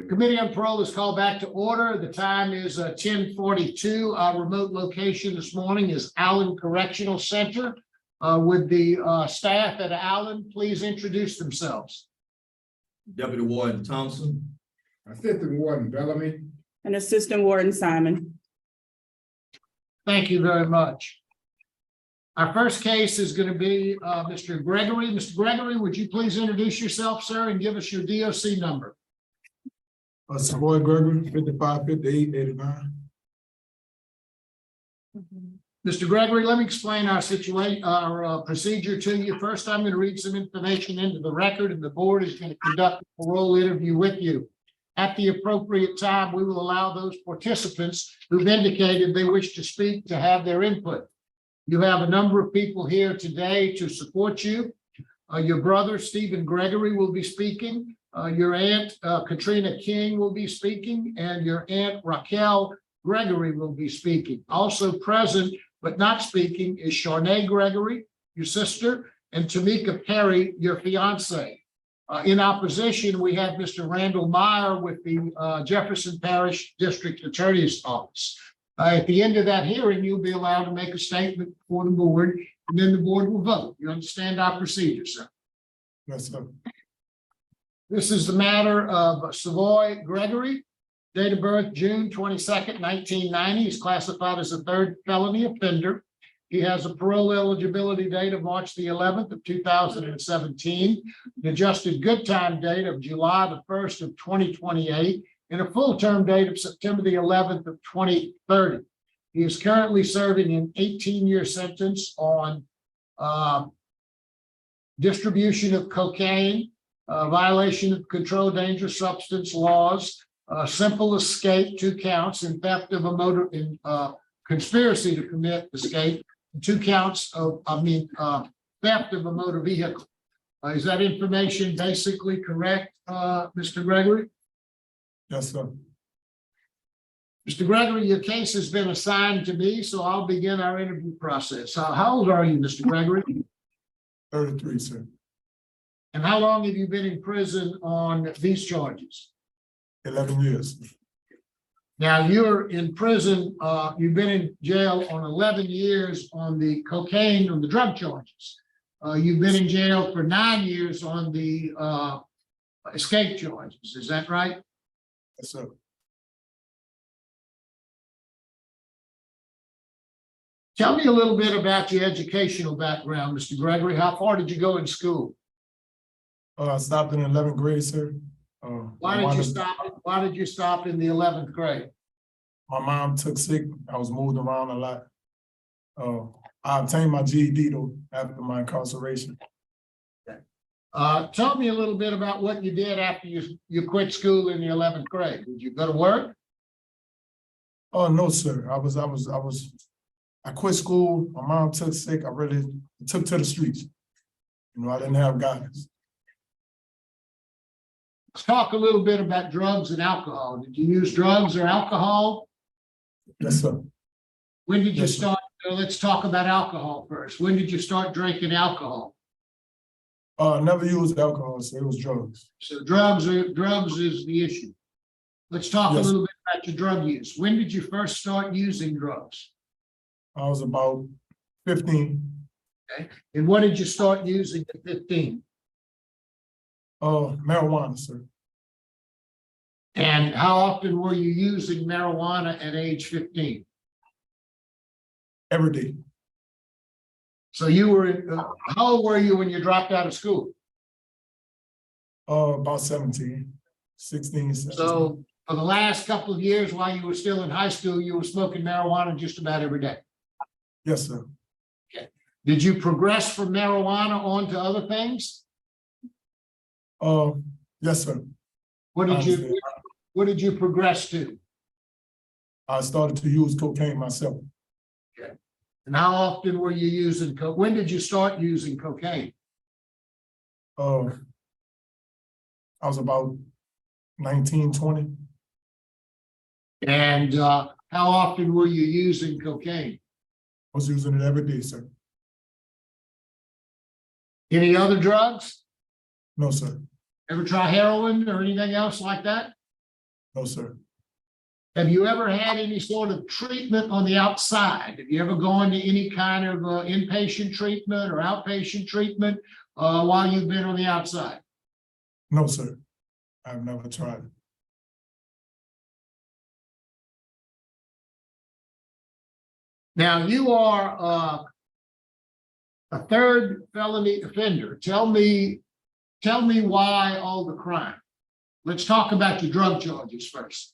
Committee on Parole is called back to order. The time is 10:42. Our remote location this morning is Allen Correctional Center. Would the staff at Allen please introduce themselves? Deputy Warden Thompson. Assistant Warden Bellamy. And Assistant Warden Simon. Thank you very much. Our first case is going to be Mr. Gregory. Mr. Gregory, would you please introduce yourself, sir, and give us your DOC number? Sevioy Gregory, 555889. Mr. Gregory, let me explain our situation, our procedure to you. First, I'm going to read some information into the record, and the board is going to conduct a parole interview with you. At the appropriate time, we will allow those participants who've indicated they wish to speak to have their input. You have a number of people here today to support you. Your brother, Stephen Gregory, will be speaking. Your aunt, Katrina King, will be speaking, and your aunt, Raquel Gregory, will be speaking. Also present but not speaking is Charnay Gregory, your sister, and Tamika Perry, your fiance. In opposition, we have Mr. Randall Meyer with the Jefferson Parish District Attorney's Office. At the end of that hearing, you'll be allowed to make a statement before the board, and then the board will vote. You understand our procedure, sir? Yes, sir. This is the matter of Sevioy Gregory, date of birth June 22nd, 1990. He's classified as a third felony offender. He has a parole eligibility date of March the 11th of 2017, an adjusted good time date of July the 1st of 2028, and a full term date of September the 11th of 2030. He is currently serving an 18-year sentence on distribution of cocaine, violation of controlled dangerous substance laws, simple escape, 2 counts, and theft of a motor, conspiracy to commit escape, 2 counts of, theft of a motor vehicle. Is that information basically correct, Mr. Gregory? Yes, sir. Mr. Gregory, your case has been assigned to me, so I'll begin our interview process. How old are you, Mr. Gregory? 33, sir. And how long have you been in prison on these charges? 11 years. Now, you're in prison, you've been in jail on 11 years on the cocaine, on the drug charges. You've been in jail for 9 years on the escape charges. Is that right? Yes, sir. Tell me a little bit about your educational background, Mr. Gregory. How far did you go in school? I stopped in 11th grade, sir. Why did you stop? Why did you stop in the 11th grade? My mom took sick. I was moved around a lot. I obtained my GED though after my incarceration. Tell me a little bit about what you did after you quit school in the 11th grade. Did you go to work? Oh no, sir. I quit school. My mom took sick. I really took to the streets. I didn't have guidance. Let's talk a little bit about drugs and alcohol. Did you use drugs or alcohol? Yes, sir. When did you Yes, sir. start? Let's talk about alcohol first. When did you start drinking alcohol? Never used alcohol, so it was drugs. So drugs is the issue. Let's talk Yes. a little bit about your drug use. When did you first start using drugs? I was about 15. Okay. And what did you start using at 15? Marijuana, sir. And how often were you using marijuana at age 15? Every day. So you were, how old were you when you dropped out of school? About 17, 16, 17. So for the last couple of years while you were still in high school, you were smoking marijuana just about every day. Yes, sir. Okay. Did you progress from marijuana on to other things? Yes, sir. What did you progress to? I started to use cocaine myself. Okay. And how often were you using coke? When did you start using cocaine? I was about 19, 20. And how often were you using cocaine? I was using it every day, sir. Any other drugs? No, sir. Ever try heroin or anything else like that? No, sir. Have you ever had any sort of treatment on the outside? Have you ever gone to any kind of inpatient treatment or outpatient treatment while you've been on the outside? No, sir. I've never tried it. Now, you are a third felony offender. Tell me why all the crime. Let's talk about your drug charges first.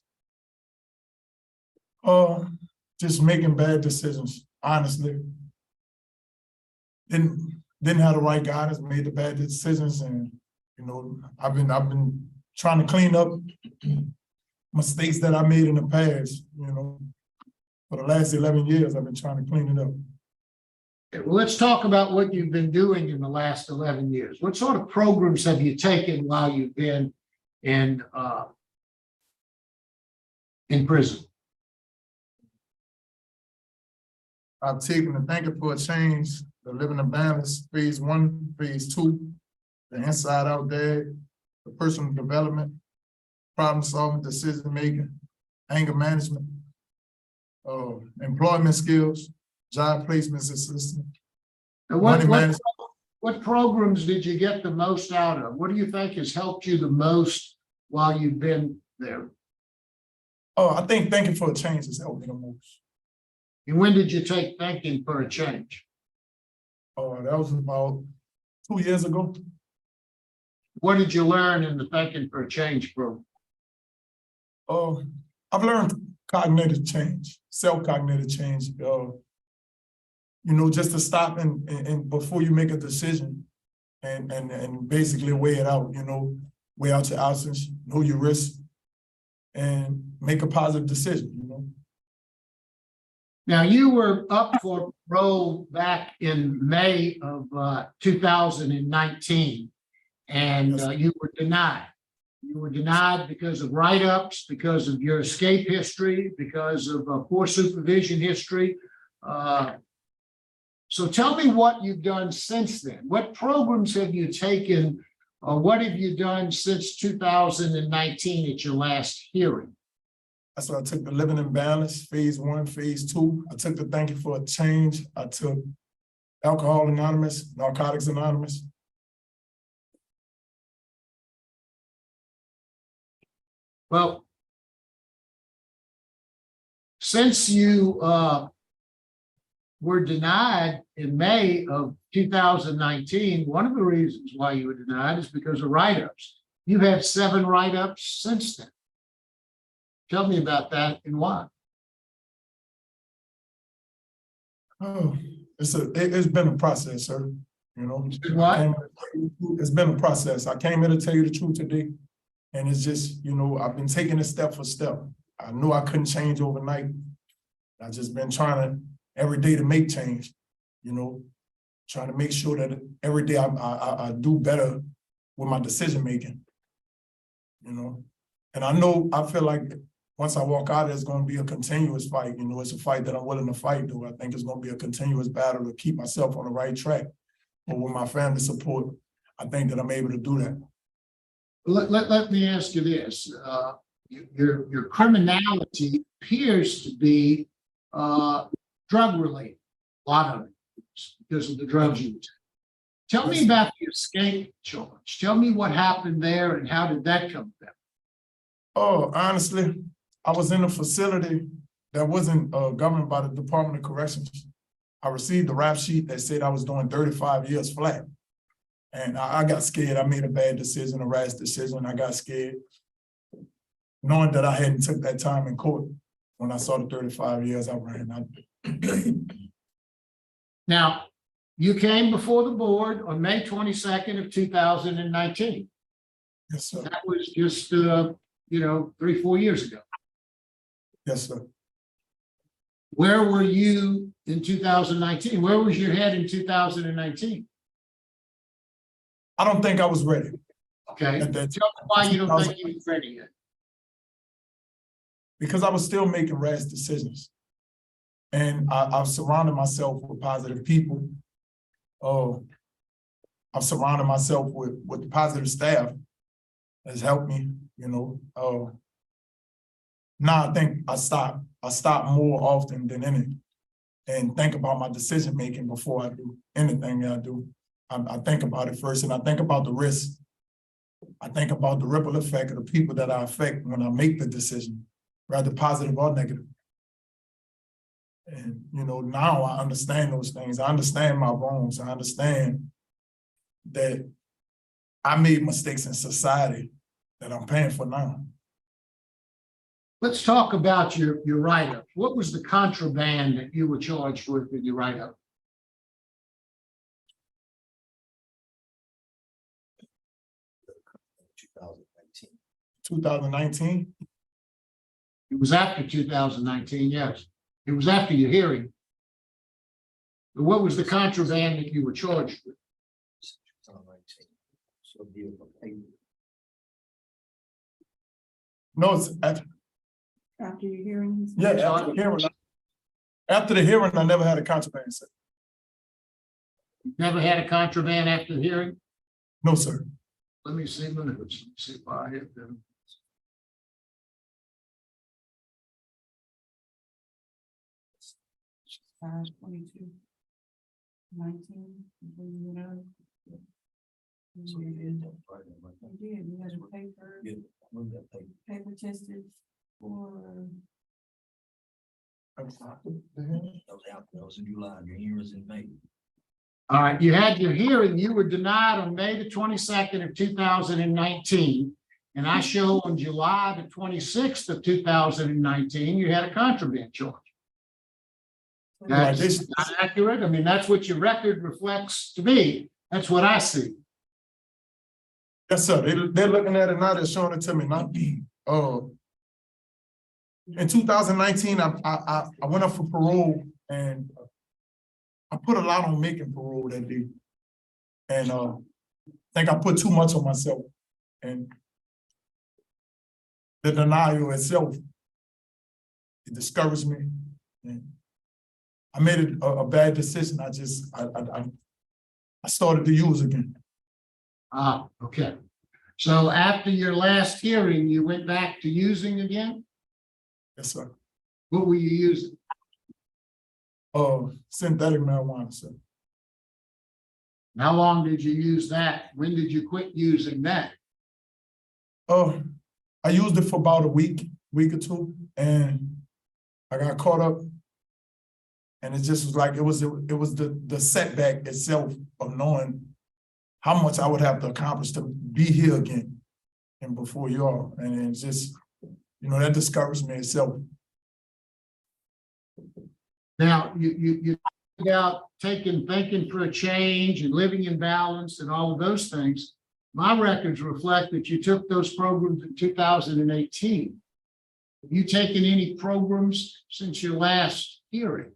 Just making bad decisions, honestly. Didn't have the right guidance, made the bad decisions, and you know, I've been trying to clean up mistakes that I made in the past, you know. For the last 11 years, I've been trying to clean it up. Okay, well, let's talk about what you've been doing in the last 11 years. What sort of programs have you taken while you've been in prison? I've taken the Thinking for a Change, the Living in Balance, phase 1, phase 2, the Inside Out Dad, the personal development, problem solving, decision making, anger management, employment skills, job placements assistant, And money management. what programs did you get the most out of? What do you think has helped you the most while you've been there? I think Thinking for a Change has helped me the most. And when did you take Thinking for a Change? That was about 2 years ago. What did you learn in the Thinking for a Change program? I've learned cognitive change, self-cognitive change. You know, just to stop and before you make a decision and basically weigh it out, you know, weigh out your options, know your risks, and make a positive decision, you know. Now, you were up for parole back in May of 2019, and Yes. you were denied. You were denied because of write-ups, because of your escape history, because of poor supervision history. So tell me what you've done since then. What programs have you taken, or what have you done since 2019 at your last hearing? That's why I took the Living in Balance, phase 1, phase 2. I took the Thinking for a Change. I took Alcohol Anonymous, Narcotics Anonymous. Well, since you were denied in May of 2019, one of the reasons why you were denied is because of write-ups. You have 7 write-ups since then. Tell me about that and why. It's been a process, sir. You know, What? It's been a process. I came here to tell you the truth today. And it's just, you know, I've been taking it step for step. I knew I couldn't change overnight. I've just been trying to every day to make change, you know, trying to make sure that every day I do better with my decision making, you know. And I feel like once I walk out, it's going to be a continuous fight. You know, it's a fight that I'm willing to fight, though. I think it's going to be a continuous battle to keep myself on the right track. But with my family support, I think that I'm able to do that. Let me ask you this. Your criminality appears to be drug-related, a lot of it, because of the drugs you take. Tell me about the escape charge. Tell me what happened there and how did that come about? Oh, honestly, I was in a facility that wasn't governed by the Department of Corrections. I received a rap sheet that said I was doing 35 years flat. And I got scared. I made a bad decision, a rash decision. I got scared, knowing that I hadn't took that time in court. When I saw the 35 years, I ran. Now, you came before the board on May 22nd of 2019. Yes, sir. That was just, 3-4 years ago. Yes, sir. Where were you in 2019? Where was your head in 2019? I don't think I was ready. Okay. At that Tell me why you don't think you was ready yet. Because I was still making rash decisions. And I've surrounded myself with positive people. I've surrounded myself with positive staff that's helped me, you know. Now I think I stop more often than any, and think about my decision making before I do anything I do. I think about it first, and I think about the risk. I think about the ripple effect of the people that I affect when I make the decision, rather positive or negative. And, you know, now I understand those things. I understand my wrongs. I understand that I made mistakes in society that I'm paying for now. Let's talk about your write-up. What was the contraband that you were charged with in your write-up? Two thousand nineteen. 2019, It was after 2019, yes. It was after your hearing. But what was the contraband that you were charged with? So deal with paper. no, it's after, After your hearings? yeah, after the hearing. After the hearing, I never had a contraband set. Never had a contraband after the hearing? No, sir. Let me see my notes. Let me see if I have them. Five, 22, 19, you know. So you did that, right? You did, you had a paper, Yeah, move that paper. paper tested for, That was out, that was in July, your hearing was in May. All right, you had your hearing. You were denied on May the 22nd of 2019. And I show on July the 26th of 2019, you had a contraband charge. Right, That's not accurate. I mean, that's what your record reflects to me. That's what I see. Yes, sir. They're looking at it now. They're showing it to me. Not me. In 2019, I went up for parole, and I put a lot on making parole that day, and I think I put too much on myself, and the denial itself, it discouraged me, and I made it a bad decision. I started to use again. Ah, okay. So after your last hearing, you went back to using again? Yes, sir. What were you using? Synthetic marijuana, sir. How long did you use that? When did you quit using that? I used it for about a week or two, and I got caught up. And it just was like, it was the setback itself of knowing how much I would have to accomplish to be here again and before y'all. And it's just, you know, that discouraged me itself. Now, you about thinking for a change and living in balance and all of those things. My records reflect that you took those programs in 2018. Have you taken any programs since your last hearing?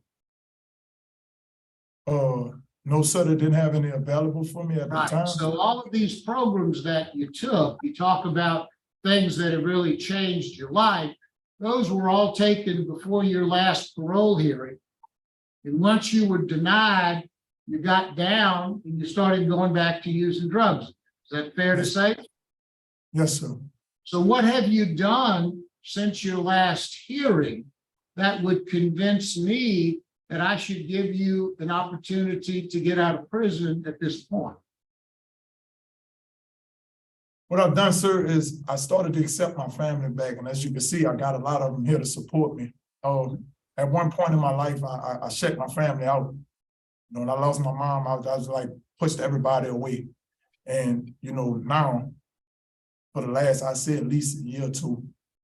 No, sir, they didn't have any available for me at the Right, time. so all of these programs that you took, you talk about things that have really changed your life. Those were all taken before your last parole hearing. And once you were denied, you got down and you started going back to using drugs. Is that fair to say? Yes, sir. So what have you done since your last hearing that would convince me that I should give you an opportunity to get out of prison at this point? What I've done, sir, is I started to accept my family back. And as you can see, I got a lot of them here to support me. At one point in my life, I shut my family out. You know, when I lost my mom, I was like, pushed everybody away. And, you know, now, for the last, I say at least a year or two,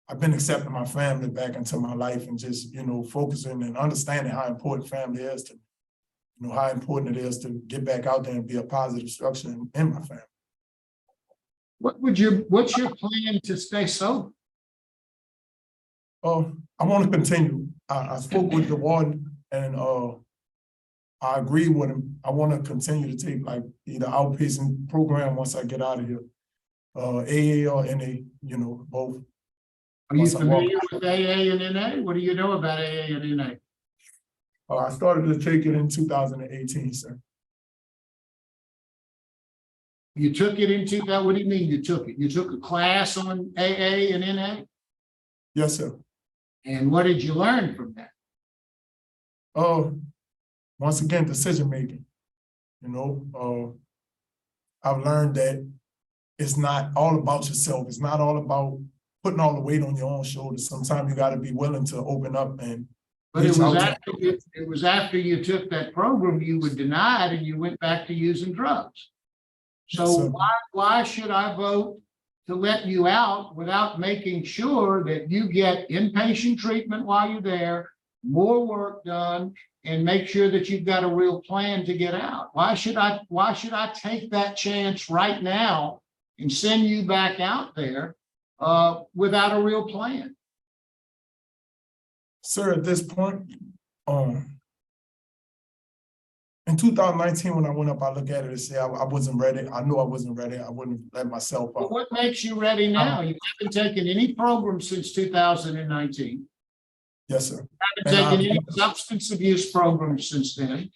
I've been accepting my family back into my life and just, you know, focusing and understanding how important family is to me. You know, how important it is to get back out there and be a positive structure in my family. What's your plan to stay sober? I want to continue. I spoke with the warden, and I agree with him. I want to continue to take like either outpatient program once I get out of here, AA or NA, you know, both. Are you Once I walk familiar with AA and NA? What do you know about AA and NA? I started to take it in 2018, sir. You took it in 2000. What do you mean you took it? You took a class on AA and NA? Yes, sir. And what did you learn from that? Once again, decision making. You know, I've learned that it's not all about yourself. It's not all about putting all the weight on your own shoulders. Sometimes you got to be willing to open up and. But it reach was out after it was after you took that program, you were denied and you went back to using drugs. Yes, So sir. why should I vote to let you out without making sure that you get inpatient treatment while you're there, more work done, and make sure that you've got a real plan to get out? Why should I take that chance right now and send you back out there without a real plan? Sir, at this point, in 2019, when I went up, I look at it and say I wasn't ready. I knew I wasn't ready. I wouldn't let myself But up. what makes you ready now? You haven't taken any program since 2019. Yes, sir. Haven't And taken any substance abuse programs since then.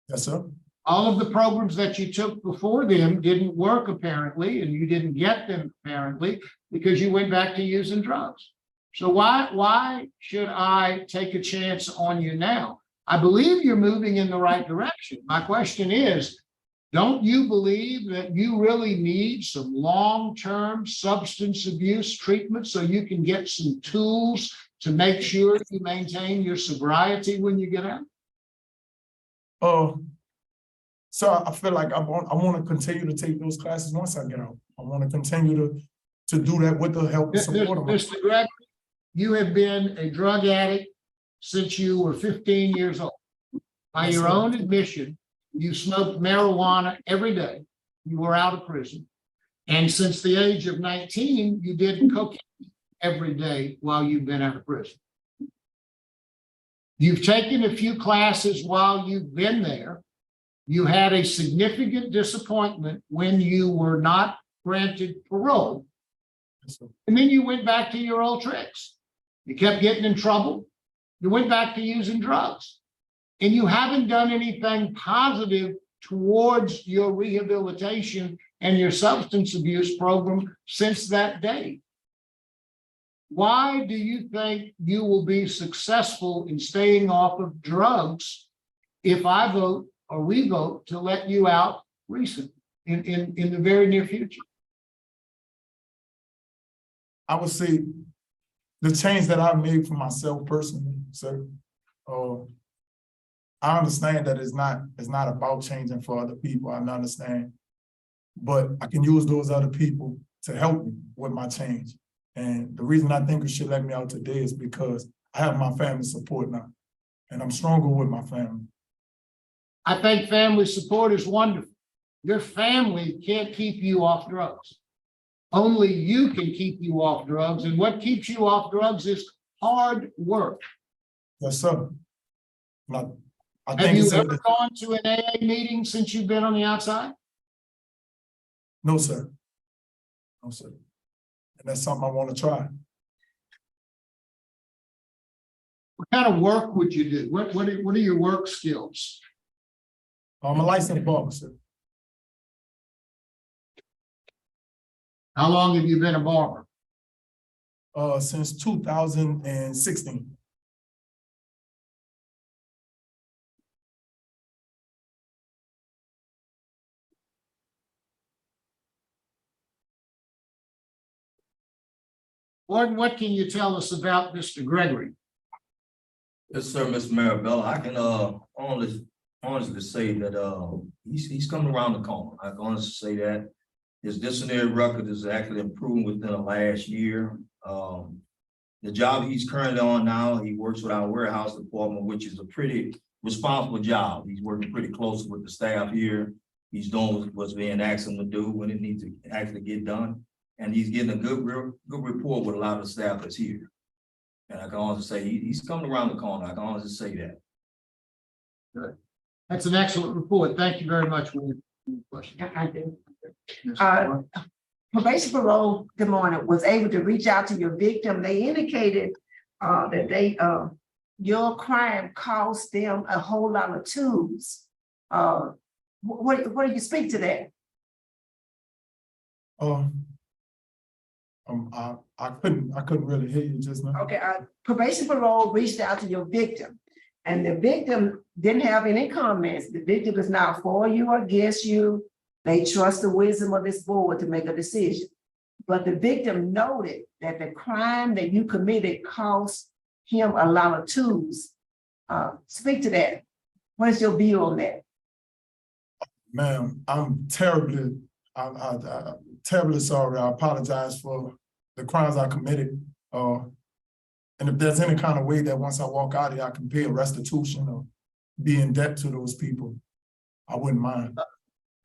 Yes, sir. All of the programs that you took before them didn't work apparently, and you didn't get them apparently because you went back to using drugs. So why should I take a chance on you now? I believe you're moving in the right direction. My question is, don't you believe that you really need some long-term substance abuse treatment so you can get some tools to make sure you maintain your sobriety when you get out? So I feel like I want to continue to take those classes once I get out. I want to continue to do that with the help and support of my. Mr. Gregory, you have been a drug addict since you were 15 years old. By Yes, your sir. own admission, you smoked marijuana every day. You were out of prison. And since the age of 19, you did cocaine every day while you've been out of prison. You've taken a few classes while you've been there. You had a significant disappointment when you were not granted parole. Yes, sir. And then you went back to your old tricks. You kept getting in trouble. You went back to using drugs. And you haven't done anything positive towards your rehabilitation and your substance abuse program since that day. Why do you think you will be successful in staying off of drugs if I vote or we vote to let you out recently in the very near future? I would say the change that I've made for myself personally, sir. I understand that it's not about changing for other people. I understand, but I can use those other people to help me with my change. And the reason I think you should let me out today is because I have my family support now, and I'm stronger with my family. I think family support is wonderful. Your family can't keep you off drugs. Only you can keep you off drugs. And what keeps you off drugs is hard work. Yes, sir. I Have think you it's ever gone to an AA meeting since you've been on the outside? no, sir. No, sir. And that's something I want to try. What kind of work would you do? What are your work skills? I'm a licensed barber, sir. How long have you been a barber? Since 2016. What can you tell us about Mr. Gregory? Yes, sir, Mr. Marabella. I can honestly say that he's coming around the corner. I can honestly say that his disciplinary record is actually improving within the last year. The job he's currently on now, he works with our warehouse department, which is a pretty responsible job. He's working pretty closely with the staff here. He's doing what's being asked him to do when it needs to actually get done. And he's getting a good rapport with a lot of the staff that's here. And I can honestly say he's coming around the corner. I can honestly say that. Good. That's an excellent report. Thank you very much for your question. I do. Ms. Moore. Probation Parole, good morning, was able to reach out to your victim. They indicated that your crime cost them a whole lot of tools. What do you speak to that? I couldn't really hear you just now. Okay, probation parole reached out to your victim. And the victim didn't have any comments. The victim is not for you or against you. They trust the wisdom of this board to make a decision. But the victim noted that the crime that you committed cost him a lot of tools. Speak to that. What is your view on that? Ma'am, I'm terribly sorry. I apologize for the crimes I committed. And if there's any kind of way that once I walk out of here, I can pay a restitution or be in debt to those people, I wouldn't mind.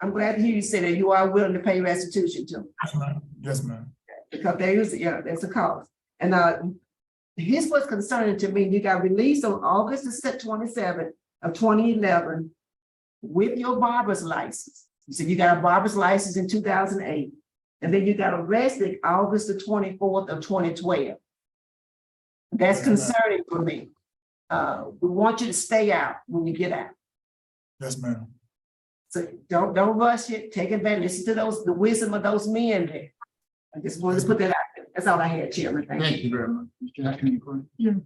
I'm glad to hear you say that you are willing to pay restitution to him. Yes, ma'am. Because there's a cost. And here's what's concerning to me. You got released on August the 27th of 2011 with your barber's license. You said you got a barber's license in 2008. And then you got arrested August the 24th of 2012. That's concerning for me. We want you to stay out when you get out. Yes, ma'am. So don't rush it. Take advantage. Listen to the wisdom of those men there. I just wanted to put that out there. That's all I had, Chairman. Thank you very much. Mr.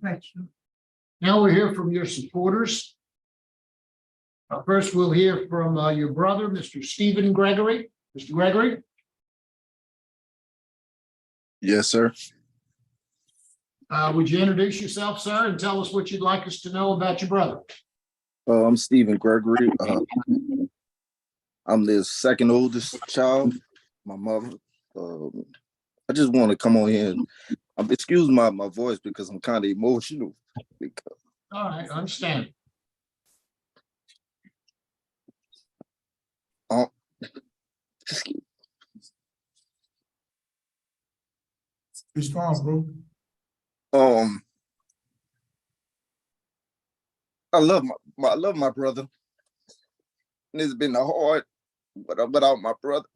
Jackson, now we'll hear from your supporters. First, we'll hear from your brother, Mr. Stephen Gregory. Mr. Gregory? Yes, sir. Would you introduce yourself, sir, and tell us what you'd like us to know about your brother? I'm Stephen Gregory. I'm the second oldest child, my mother. I just want to come on here and excuse my voice because I'm kind of emotional. All right, I understand. Be strong, bro. I love my brother. And it's been hard without my brother.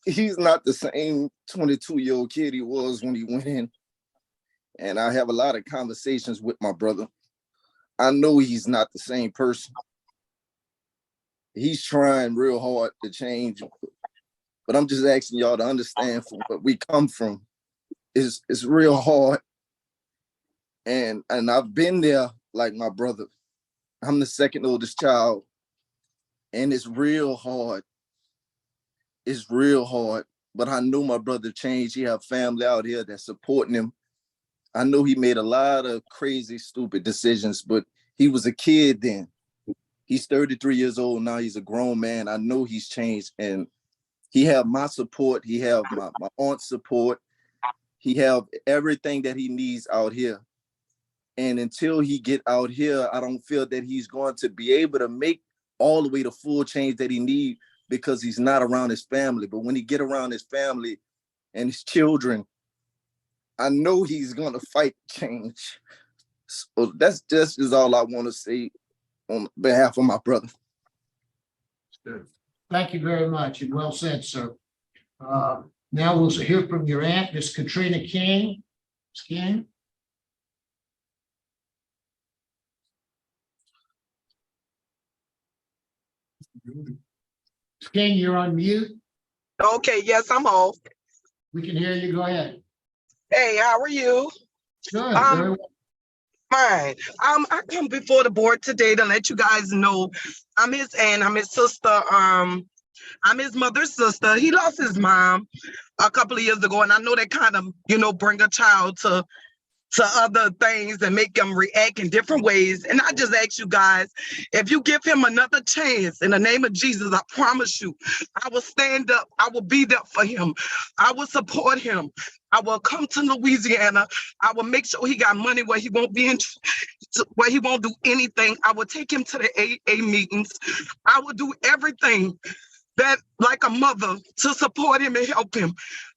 He's not the same 22-year-old kid he was when he went in. And I have a lot of conversations with my brother. I know he's not the same person. He's trying real hard to change. But I'm just asking y'all to understand from where we come from. It's real hard. And I've been there like my brother. I'm the second oldest child. And it's real hard. It's real hard. But I know my brother changed. He have family out here that's supporting him. I know he made a lot of crazy, stupid decisions, but he was a kid then. He's 33 years old now. He's a grown man. I know he's changed. And he have my support. He have my aunt's support. He have everything that he needs out here. And until he get out here, I don't feel that he's going to be able to make all the way the full change that he need because he's not around his family. But when he get around his family and his children, I know he's going to fight change. So that's just is all I want to say on behalf of my brother. Thank you very much and well said, sir. Now we'll hear from your aunt, Miss Katrina King. Ms. King? Ms. King, you're on mute. Okay, yes, I'm off. We can hear you. Go ahead. Hey, how are you? Good. Very well. Fine. I come before the board today to let you guys know I'm his aunt, I'm his sister, I'm his mother's sister. He lost his mom a couple of years ago, and I know that kind of, bring a child to other things and make them react in different ways. And I just ask you guys, if you give him another chance in the name of Jesus, I promise you, I will stand up. I will be there for him. I will support him. I will come to Louisiana. I will make sure he got money where he won't be where he won't do anything. I will take him to the AA meetings. I will do everything that like a mother to support him and help him.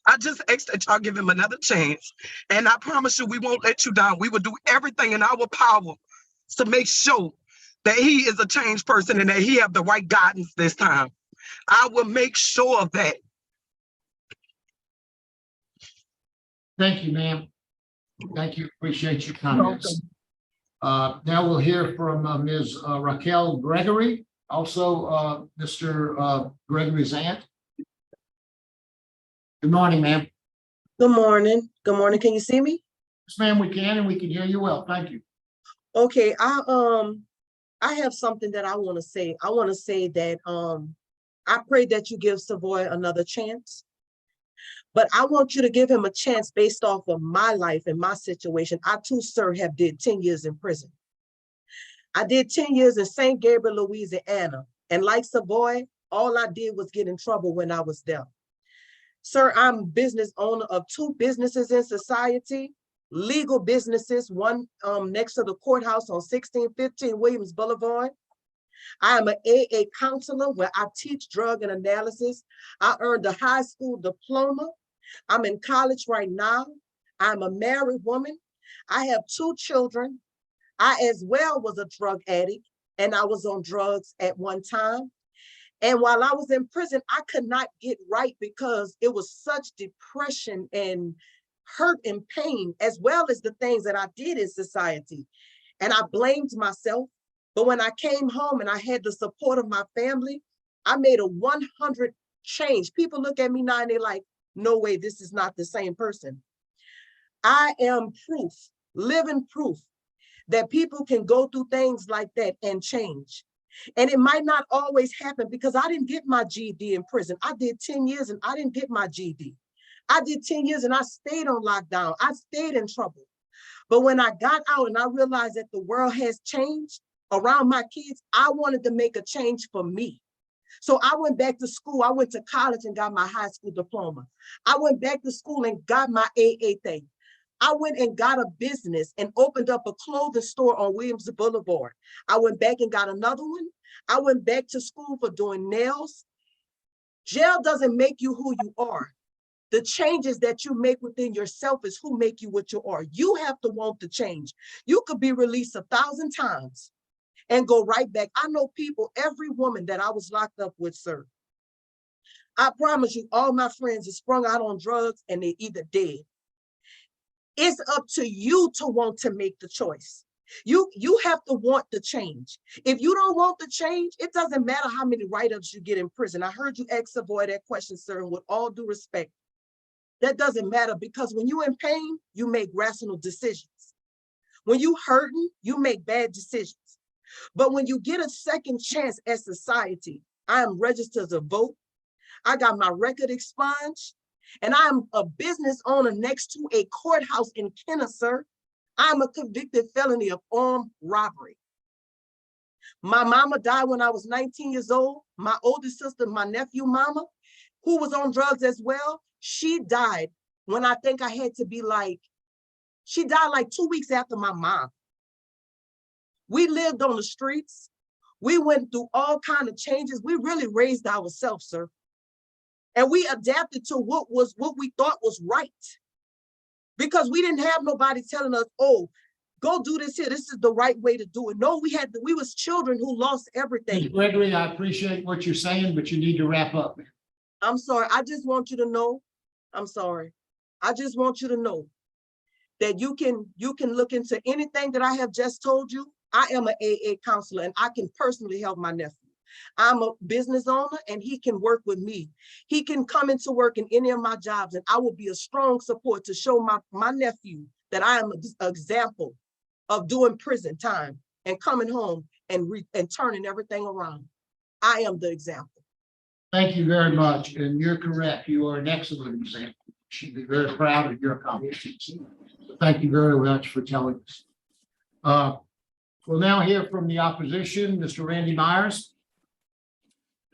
I just ask that y'all give him another chance. And I promise you, we won't let you down. We will do everything in our power to make sure that he is a changed person and that he have the right guidance this time. I will make sure of that. Thank you, ma'am. Thank you. Appreciate your comments. Now we'll hear from Ms. Raquel Gregory, also Mr. Gregory's aunt. Good morning, ma'am. Good morning. Good morning. Can you see me? Yes, ma'am, we can, and we can hear you well. Thank you. Okay, I have something that I want to say. I want to say that I pray that you give Savoy another chance. But I want you to give him a chance based off of my life and my situation. I too, sir, have did 10 years in prison. I did 10 years in St. Gabriel, Louisiana. And like Savoy, all I did was get in trouble when I was there. Sir, I'm business owner of 2 businesses in society, legal businesses, one next to the courthouse on 1615 Williams Boulevard. I am an AA counselor where I teach drug and analysis. I earned a high school diploma. I'm in college right now. I'm a married woman. I have 2 children. I as well was a drug addict, and I was on drugs at one time. And while I was in prison, I could not get right because it was such depression and hurt and pain, as well as the things that I did in society. And I blamed myself. But when I came home and I had the support of my family, I made a 100 change. People look at me now and they're like, no way, this is not the same person. I am proof, living proof, that people can go through things like that and change. And it might not always happen because I didn't get my GED in prison. I did 10 years and I didn't get my GED. I did 10 years and I stayed on lockdown. I stayed in trouble. But when I got out and I realized that the world has changed around my kids, I wanted to make a change for me. So I went back to school. I went to college and got my high school diploma. I went back to school and got my AA thing. I went and got a business and opened up a clothing store on Williams Boulevard. I went back and got another one. I went back to school for doing nails. Jail doesn't make you who you are. The changes that you make within yourself is who make you what you are. You have to want the change. You could be released 1,000 times and go right back. I know people, every woman that I was locked up with, sir. I promise you, all my friends are sprung out on drugs and they're either dead. It's up to you to want to make the choice. You have to want the change. If you don't want the change, it doesn't matter how many write-ups you get in prison. I heard you ask Savoy that question, sir, and with all due respect, that doesn't matter because when you're in pain, you make rational decisions. When you hurting, you make bad decisions. But when you get a second chance at society, I am registered to vote. I got my record expunged. And I am a business owner next to a courthouse in Kenner, sir. I'm a convicted felony of armed robbery. My mama died when I was 19 years old. My oldest sister, my nephew mama, who was on drugs as well, she died when I think I had to be like, she died like 2 weeks after my mom. We lived on the streets. We went through all kinds of changes. We really raised ourselves, sir. And we adapted to what we thought was right. Because we didn't have nobody telling us, oh, go do this here. This is the right way to do it. No, we was children who lost everything. Mr. Gregory, I appreciate what you're saying, but you need to wrap up. I'm sorry. I just want you to know. I'm sorry. I just want you to know that you can look into anything that I have just told you. I am an AA counselor and I can personally help my nephew. I'm a business owner and he can work with me. He can come into work in any of my jobs and I will be a strong support to show my nephew that I am an example of doing prison time and coming home and turning everything around. I am the example. Thank you very much. And you're correct. You are an excellent example. You should be very proud of your accomplishments. Thank you very much for telling us. We'll now hear from the opposition, Mr. Randy Myers.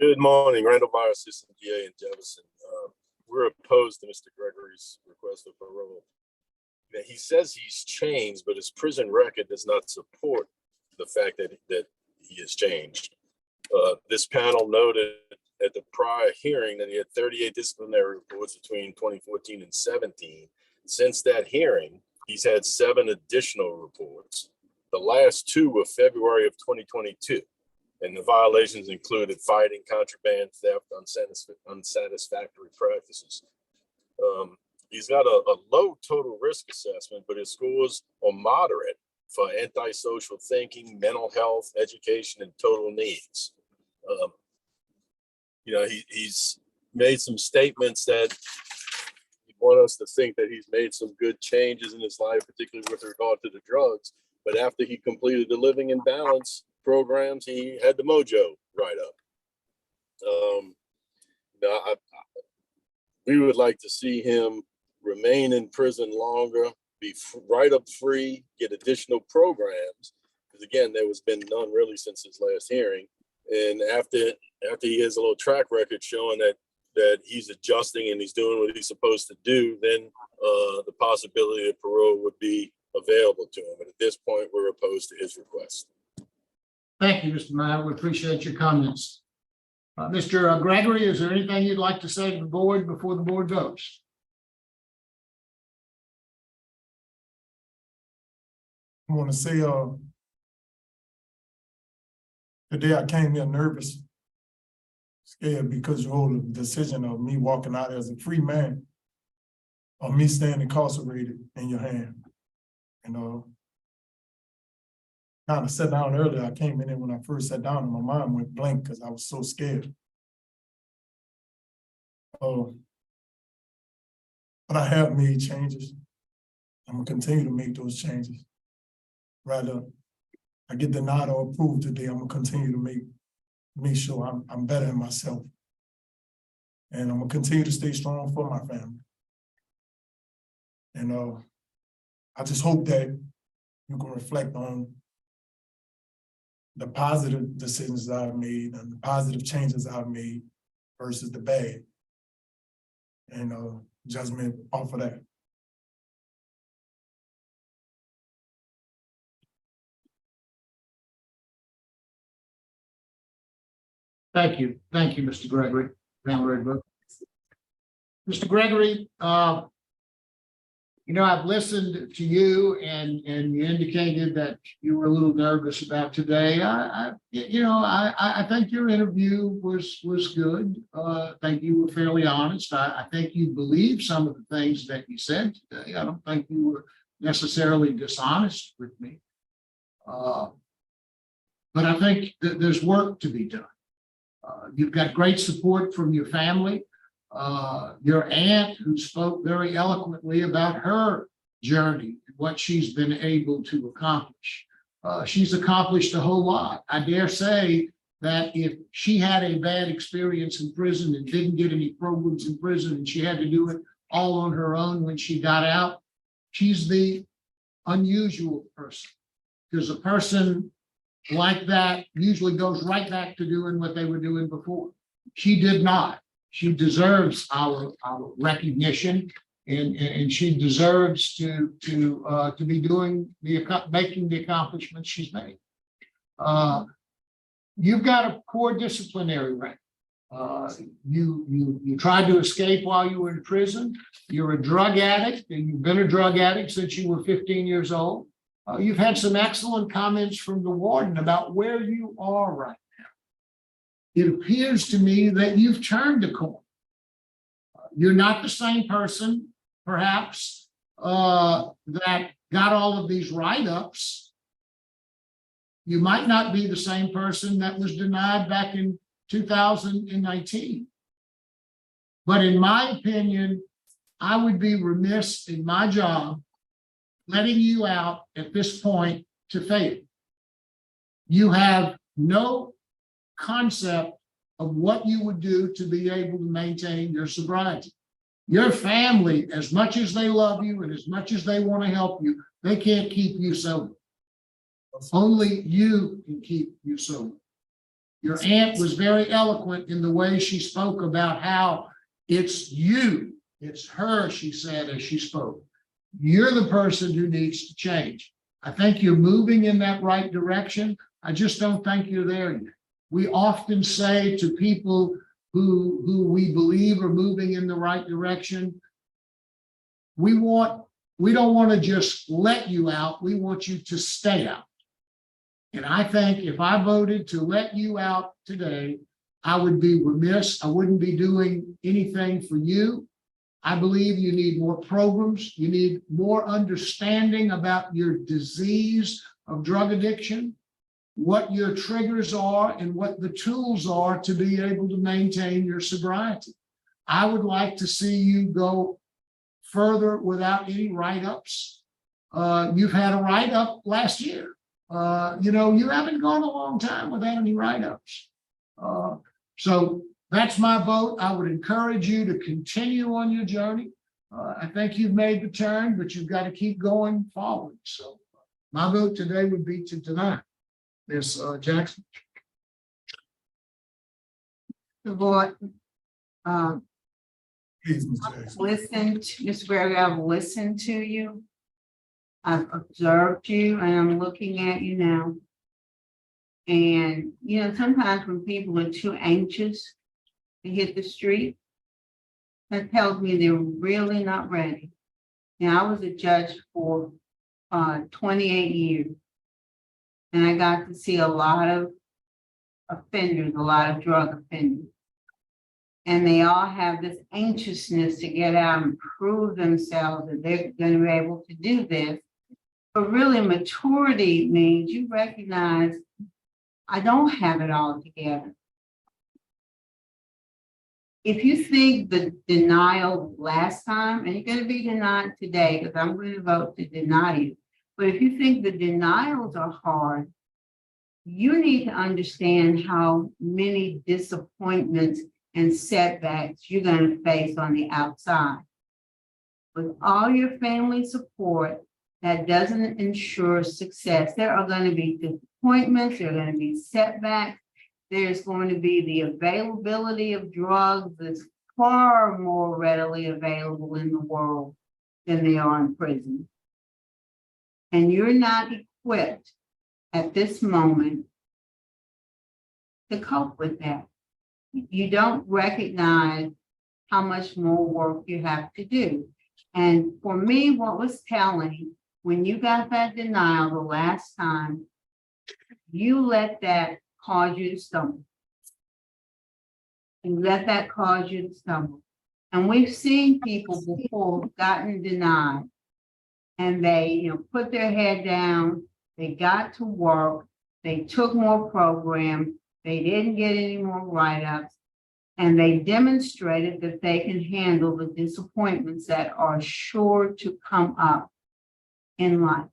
Good morning, Randall Myers, Assistant DA in Jefferson. We're opposed to Mr. Gregory's request for parole. Now, he says he's changed, but his prison record does not support the fact that he has changed. This panel noted at the prior hearing that he had 38 disciplinary reports between 2014 and 17. Since that hearing, he's had 7 additional reports. The last 2 were February of 2022. And the violations included fighting, contraband, theft, unsatisfactory practices. He's got a low total risk assessment, but his scores are moderate for antisocial thinking, mental health, education, and total needs. He's made some statements that want us to think that he's made some good changes in his life, particularly with regard to the drugs. But after he completed the Living in Balance programs, he had the mojo right up. We would like to see him remain in prison longer, be right up free, get additional programs. Because again, there has been none really since his last hearing. And after he has a little track record showing that he's adjusting and he's doing what he's supposed to do, then the possibility of parole would be available to him. But at this point, we're opposed to his request. Thank you, Mr. Meyer. We appreciate your comments. Mr. Gregory, is there anything you'd like to say to the board before the board votes? I want to say, today I came here nervous, scared because you hold the decision of me walking out as a free man or me staying incarcerated in your hand. And kind of sat down earlier. I came in there when I first sat down and my mind went blank because I was so scared. But I have made changes. I'm gonna continue to make those changes. Rather, I get denied or approved today, I'm gonna continue to make sure I'm bettering myself. And I'm gonna continue to stay strong for my family. And I just hope that you can reflect on the positive decisions I've made and the positive changes I've made versus the bad. And judgment off of that. Thank you. Thank you, Mr. Gregory. Mr. Gregory, you know, I've listened to you and you indicated that you were a little nervous about today. I think your interview was good. I think you were fairly honest. I think you believe some of the things that you said today. I don't think you were necessarily dishonest with me. But I think that there's work to be done. You've got great support from your family. Your aunt, who spoke very eloquently about her journey, what she's been able to accomplish. She's accomplished a whole lot. I dare say that if she had a bad experience in prison and didn't get any programs in prison and she had to do it all on her own when she got out, she's the unusual person. Because a person like that usually goes right back to doing what they were doing before. She did not. She deserves our recognition, and she deserves to be making the accomplishments she's made. You've got a poor disciplinary record. You tried to escape while you were in prison. You're a drug addict, and you've been a drug addict since you were 15 years old. You've had some excellent comments from the warden about where you are right now. It appears to me that you've turned a corner. You're not the same person, perhaps, that got all of these write-ups. You might not be the same person that was denied back in 2019. But in my opinion, I would be remiss in my job letting you out at this point to fail. You have no concept of what you would do to be able to maintain your sobriety. Your family, as much as they love you and as much as they want to help you, they can't keep you sober. Only you can keep you sober. Your aunt was very eloquent in the way she spoke about how it's you, it's her, she said as she spoke. You're the person who needs to change. I think you're moving in that right direction. I just don't think you're there yet. We often say to people who we believe are moving in the right direction, we don't want to just let you out, we want you to stay out. And I think if I voted to let you out today, I would be remiss. I wouldn't be doing anything for you. I believe you need more programs. You need more understanding about your disease of drug addiction, what your triggers are, and what the tools are to be able to maintain your sobriety. I would like to see you go further without any write-ups. You've had a write-up last year. You haven't gone a long time without any write-ups. So that's my vote. I would encourage you to continue on your journey. I think you've made the turn, but you've got to keep going forward. So my vote today would be to deny. Ms. Jackson. The board, Please, Ms. Jackson. Mr. Gregory, I've listened to you. I've observed you and I'm looking at you now. And, sometimes when people are too anxious to hit the street, that tells me they're really not ready. Now, I was a judge for 28 years. And I got to see a lot of offenders, a lot of drug offenders. And they all have this anxiousness to get out and prove themselves that they're going to be able to do this. But really, maturity means you recognize, I don't have it all together. If you think the denial last time, and you're going to be denied today, because I'm going to vote to deny you. But if you think the denials are hard, you need to understand how many disappointments and setbacks you're going to face on the outside. With all your family support, that doesn't ensure success. There are going to be disappointments, there are going to be setbacks, there's going to be the availability of drugs that's far more readily available in the world than they are in prison. And you're not equipped at this moment to cope with that. You don't recognize how much more work you have to do. And for me, what was telling, when you got that denial the last time, you let that cause you to stumble. You let that cause you to stumble. And we've seen people before gotten denied and they, put their head down, they got to work, they took more programs, they didn't get any more write-ups, and they demonstrated that they can handle the disappointments that are sure to come up in life.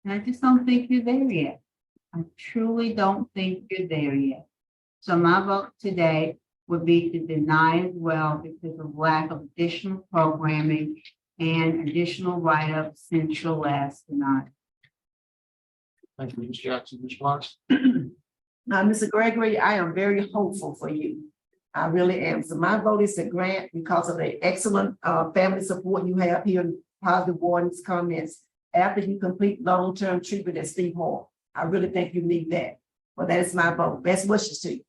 And I just don't think you're there yet. I truly don't think you're there yet. So my vote today would be to deny as well because of lack of additional programming and additional write-ups since your last denial. Thank you, Ms. Jackson. Ms. Watts. Mr. Gregory, I am very hopeful for you. I really am. So my vote is to grant because of the excellent family support you have here in positive warnings comments after you complete long-term treatment at Steve Moore. I really think you need that. Well, that is my vote. Best wishes to you.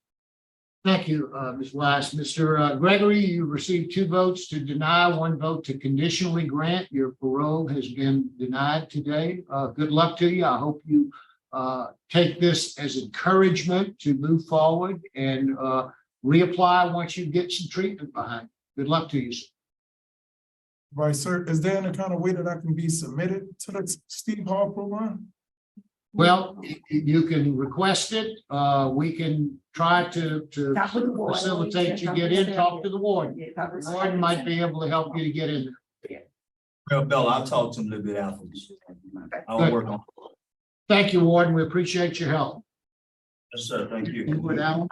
Thank you, Ms. Wise. Mr. Gregory, you received 2 votes to deny, 1 vote to conditionally grant. Your parole has been denied today. Good luck to you. I hope you take this as encouragement to move forward and reapply once you get some treatment behind. Good luck to you, sir. Right, sir. Is there any kind of way that I can be submitted to the Steve Hall program? Well, you can request it. We can try to Talk with the warden. facilitate you get in, talk to the warden. The warden might be able to help you to get in there. Well, Bella, I'll talk to him a little bit afterwards. I'll work on it. Thank you, warden. We appreciate your help. Yes, sir. Thank you. You would, Alan?